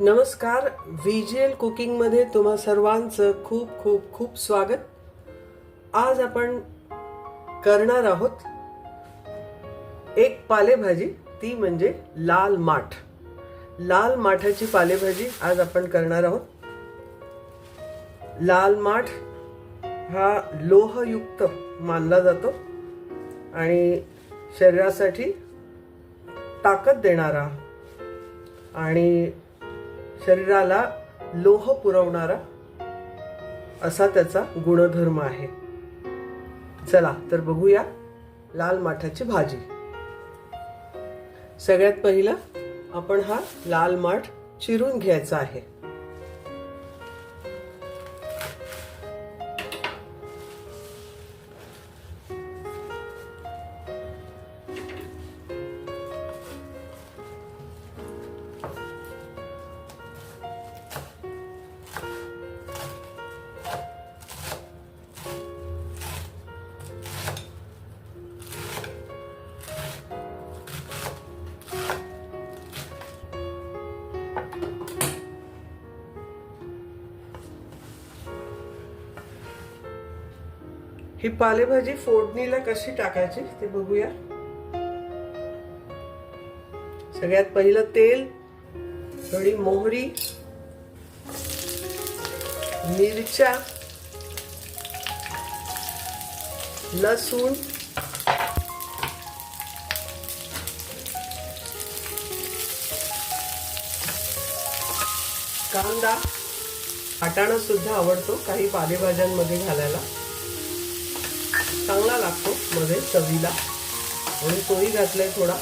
नमस्कार. व्हीजीएल कुकिंग मध्ये तुम्हा सर्वांचं खूप खूप खूप स्वागत. आज आपण करणार आहोत एक पालेभाजी, ती म्हणजे लाल माठ. लाल माठाची पालेभाजी आज आपण करणार आहोत. लाल माठ हा लोहयुक्त मानला जातो आणि शरीरासाठी ताकद देणारा आणि शरीराला लोह पुरवणारा असा त्याचा गुणधर्म आहे. चला तर बघूया लाल माठाची भाजी. सगळ्यात पहिला आपण हा लाल माठ चिरून घ्यायचा आहे. ही पालेभाजी फोडणीला कशी टाकायची ते बघूया. सगळ्यात पहिलं तेल, थोडी मोहरी, मिरच्या, लसूण, कांदा. वाटाणा सुद्धा आवडतो काही पालेभाज्यांमध्ये घालायला, चांगला लागतो मध्ये चवीला, म्हणून तोही घातलाय थोडा.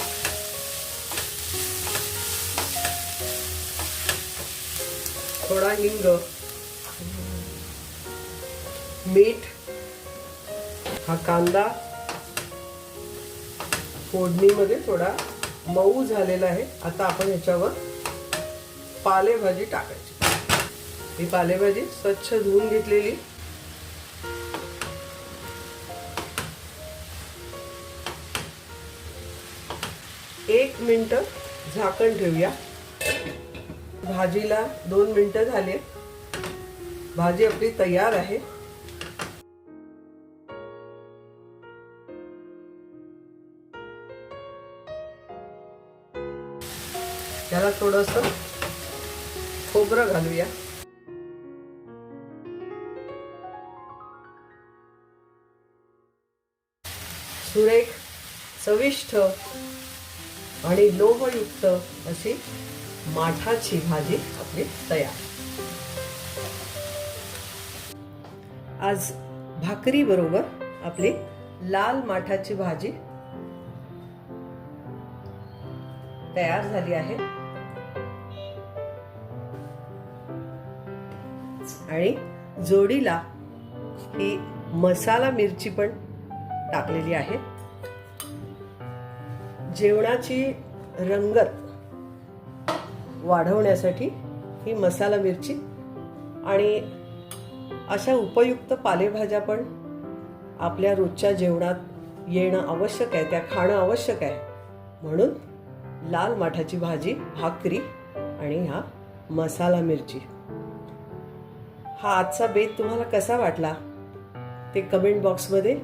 थोडा हिंग, मीठ. हा कांदा फोडणीमध्ये थोडा मऊ झालेला आहे. आता आपण ह्याच्यावर पालेभाजी टाकायची. ही पालेभाजी स्वच्छ धुवून घेतलेली. एक मिनिट झाकण ठेवूया. भाजीला 2 मिनिटं झाले. भाजी आपली तयार आहे. त्याला थोडंसं खोबरं घालूया. सुरेख, चविष्ट आणि लोहयुक्त अशी माठाची भाजी आपली तयार. आज भाकरी बरोबर आपली लाल माठाची भाजी तयार झाली आहे. आणि जोडीला ही मसाला मिरची पण टाकलेली आहे. जेवणाची रंगत वाढवण्यासाठी ही मसाला मिरची आणि अशा उपयुक्त पालेभाज्या पण आपल्या रोजच्या जेवणात येणं आवश्यक आहे, त्या खाणं आवश्यक आहे. म्हणून लाल माठाची भाजी, भाकरी आणि हा मसाला मिरची. हा आजचा बेत तुम्हाला कसा वाटला ते कमेंट बॉक्समध्ये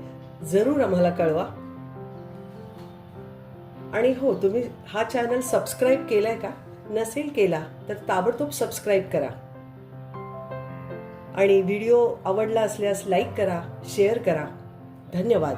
जरूर आम्हाला कळवा. आणि हो, तुम्ही हा चॅनल सबस्क्राईब केलाय का? नसेल केला तर ताबडतोब सबस्क्राईब करा. आणि व्हिडिओ आवडला असल्यास लाईक करा, शेअर करा. धन्यवाद.